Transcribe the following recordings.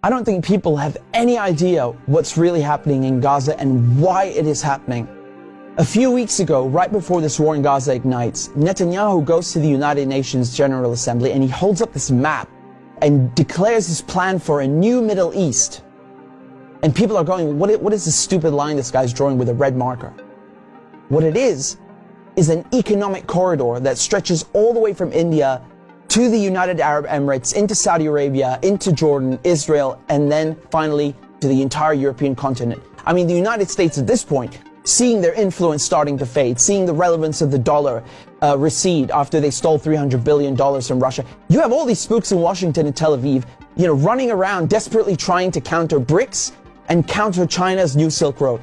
I don't think people have any idea what's really happening in Gaza and why it is happening. A few weeks ago, right before this war in Gaza ignites, Netanyahu goes to the United Nations General Assembly and he holds up this map and declares his plan for a new Middle East. And people are going, what is this stupid line this guy's drawing with a red marker? What it is an economic corridor that stretches all the way from India to the United Arab Emirates, into Saudi Arabia, into Jordan, Israel, and then finally to the entire European continent. I mean, the United States at this point, seeing their influence starting to fade, seeing the relevance of the dollar recede after they stole $300 billion from Russia. You have all these spooks in Washington and Tel Aviv, running around desperately trying to counter BRICS and counter China's new Silk Road.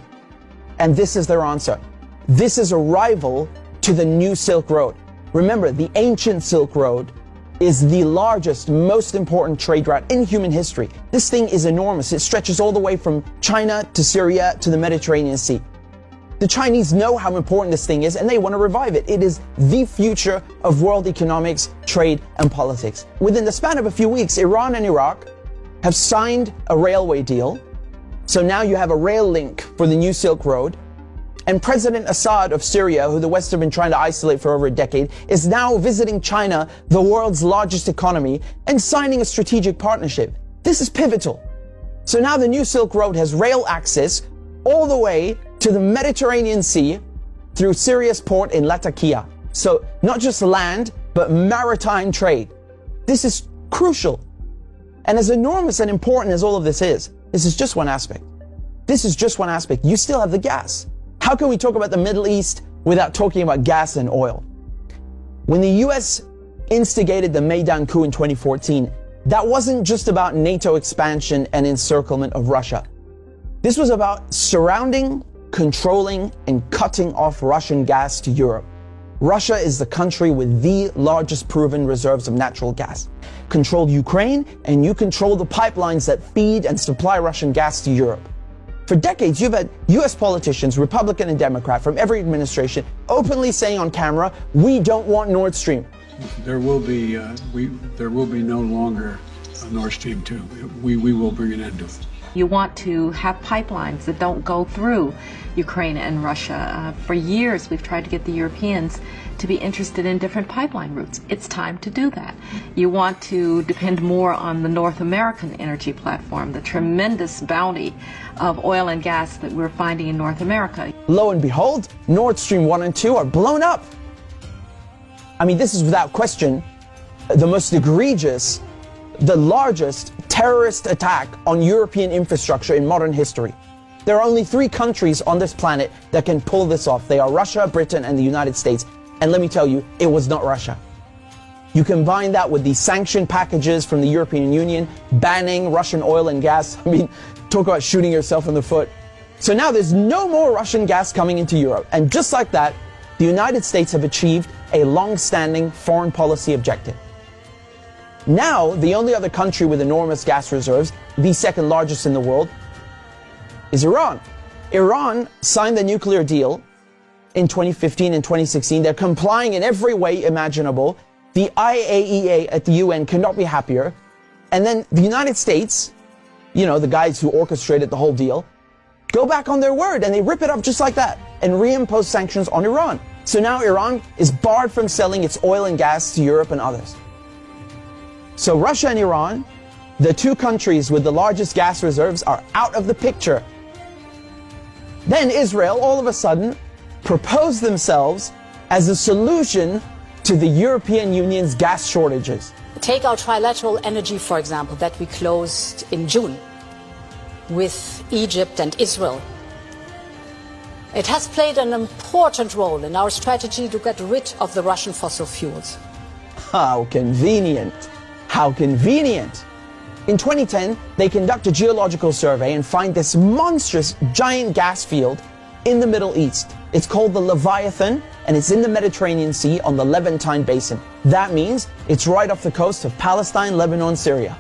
And this is their answer. This is a rival to the new Silk Road. Remember, the ancient Silk Road is the largest, most important trade route in human history. This thing is enormous. It stretches all the way from China to Syria to the Mediterranean Sea. The Chinese know how important this thing is and they want to revive it. It is the future of world economics, trade, and politics. Within the span of a few weeks, Iran and Iraq have signed a railway deal. So now you have a rail link for the new Silk Road. And President Assad of Syria, who the West have been trying to isolate for over a decade, is now visiting China, the world's largest economy, and signing a strategic partnership. This is pivotal. So now the new Silk Road has rail access all the way to the Mediterranean Sea through Syria's port in Latakia. So not just land, but maritime trade. This is crucial. And as enormous and important as all of this is just one aspect. This is just one aspect. You still have the gas. How can we talk about the Middle East without talking about gas and oil? When the US instigated the Maidan coup in 2014, that wasn't just about NATO expansion and encirclement of Russia. This was about surrounding, controlling, and cutting off Russian gas to Europe. Russia is the country with the largest proven reserves of natural gas. Control Ukraine, and you control the pipelines that feed and supply Russian gas to Europe. For decades, you've had US politicians, Republican and Democrat, from every administration, openly saying on camera, we don't want Nord Stream. There will be no longer a Nord Stream 2. We will bring an end to it. You want to have pipelines that don't go through Ukraine and Russia. For years, we've tried to get the Europeans to be interested in different pipeline routes. It's time to do that. You want to depend more on the North American energy platform, the tremendous bounty of oil and gas that we're finding in North America. Lo and behold, Nord Stream 1 and 2 are blown up. I mean, this is without question the most egregious, the largest terrorist attack on European infrastructure in modern history. There are only 3 countries on this planet that can pull this off. They are Russia, Britain, and the United States. And let me tell you, it was not Russia. You combine that with the sanction packages from the European Union, banning Russian oil and gas. I mean, talk about shooting yourself in the foot. So now there's no more Russian gas coming into Europe. And just like that, the United States have achieved a long-standing foreign policy objective. Now, the only other country with enormous gas reserves, the second largest in the world, is Iran. Iran signed the nuclear deal in 2015 and 2016. They're complying in every way imaginable. The IAEA at the UN cannot be happier. And then the United States, the guys who orchestrated the whole deal, go back on their word and they rip it up just like that and reimpose sanctions on Iran. So now Iran is barred from selling its oil and gas to Europe and others. So Russia and Iran, the 2 countries with the largest gas reserves, are out of the picture. Then Israel, all of a sudden, proposed themselves as a solution to the European Union's gas shortages. Take our trilateral energy, for example, that we closed in June with Egypt and Israel. It has played an important role in our strategy to get rid of the Russian fossil fuels. How convenient. How convenient. In 2010, they conduct a geological survey and find this monstrous giant gas field in the Middle East. It's called the Leviathan, and it's in the Mediterranean Sea on the Levantine Basin. That means it's right off the coast of Palestine, Lebanon, Syria.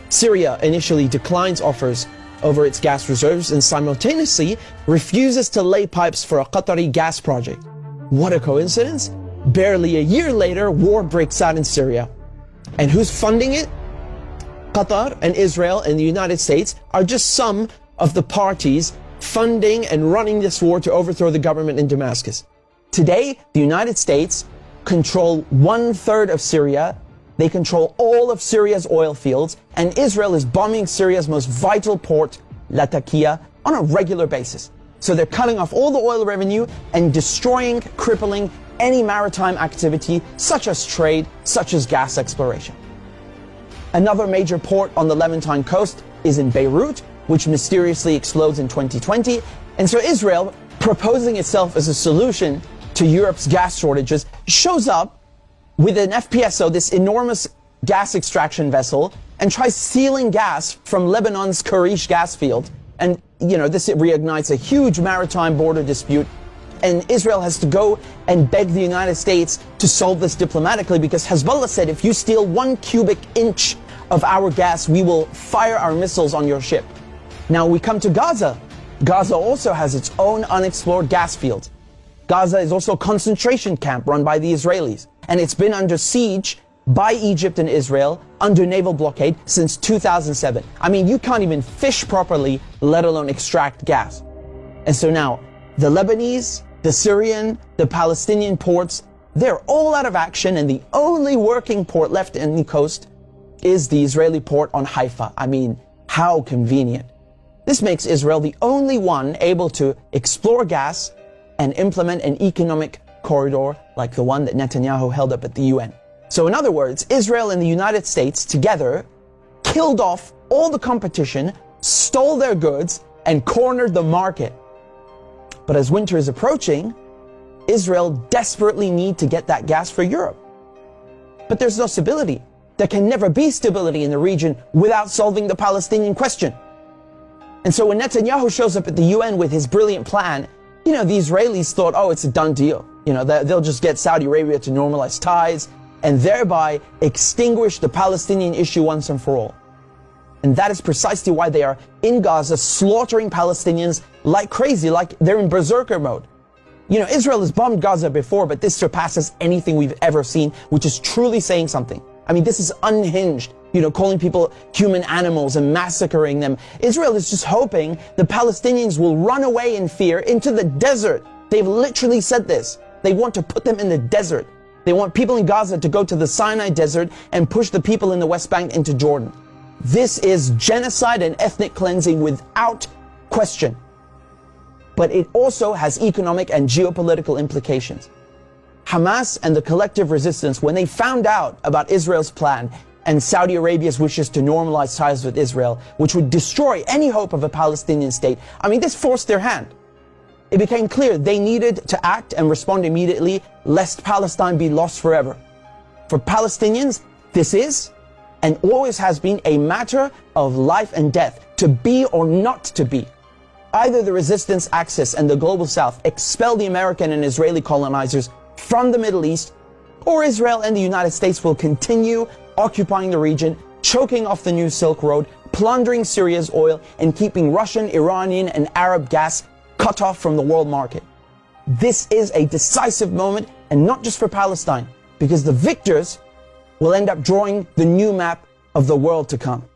Syria initially declines offers over its gas reserves and simultaneously refuses to lay pipes for a Qatari gas project. What a coincidence! Barely a year later, war breaks out in Syria. And who's funding it? Qatar and Israel and the United States are just some of the parties funding and running this war to overthrow the government in Damascus. Today, the United States control 1/3 of Syria. They control all of Syria's oil fields, and Israel is bombing Syria's most vital port, Latakia, on a regular basis. So they're cutting off all the oil revenue and destroying, crippling any maritime activity, such as trade, such as gas exploration. Another major port on the Levantine coast is in Beirut, which mysteriously explodes in 2020. And so Israel, proposing itself as a solution to Europe's gas shortages, shows up with an FPSO, this enormous gas extraction vessel, and tries stealing gas from Lebanon's Karish gas field. And, this reignites a huge maritime border dispute. And Israel has to go and beg the United States to solve this diplomatically, because Hezbollah said, if you steal 1 cubic inch of our gas, we will fire our missiles on your ship. Now we come to Gaza. Gaza also has its own unexplored gas fields. Gaza is also a concentration camp run by the Israelis, and it's been under siege by Egypt and Israel under naval blockade since 2007. I mean, you can't even fish properly, let alone extract gas. And so now, the Lebanese, the Syrian, the Palestinian ports, they're all out of action, and the only working port left in the coast is the Israeli port on Haifa. I mean, how convenient. This makes Israel the only one able to explore gas and implement an economic corridor like the one that Netanyahu held up at the UN. So in other words, Israel and the United States together killed off all the competition, stole their goods, and cornered the market. But as winter is approaching, Israel desperately needs to get that gas for Europe. But there's no stability. There can never be stability in the region without solving the Palestinian question. And so when Netanyahu shows up at the UN with his brilliant plan, the Israelis thought, oh, it's a done deal. They'll just get Saudi Arabia to normalize ties and thereby extinguish the Palestinian issue once and for all. And that is precisely why they are in Gaza slaughtering Palestinians like crazy, like they're in berserker mode. Israel has bombed Gaza before, but this surpasses anything we've ever seen, which is truly saying something. I mean, this is unhinged, calling people human animals and massacring them. Israel is just hoping the Palestinians will run away in fear into the desert. They've literally said this. They want to put them in the desert. They want people in Gaza to go to the Sinai desert and push the people in the West Bank into Jordan. This is genocide and ethnic cleansing without question. But it also has economic and geopolitical implications. Hamas and the collective resistance, when they found out about Israel's plan and Saudi Arabia's wishes to normalize ties with Israel, which would destroy any hope of a Palestinian state, I mean, this forced their hand. It became clear they needed to act and respond immediately, lest Palestine be lost forever. For Palestinians, this is and always has been a matter of life and death, to be or not to be. Either the resistance axis and the global south expel the American and Israeli colonizers from the Middle East, or Israel and the United States will continue occupying the region, choking off the new Silk Road, plundering Syria's oil, and keeping Russian, Iranian, and Arab gas cut off from the world market. This is a decisive moment, and not just for Palestine, because the victors will end up drawing the new map of the world to come.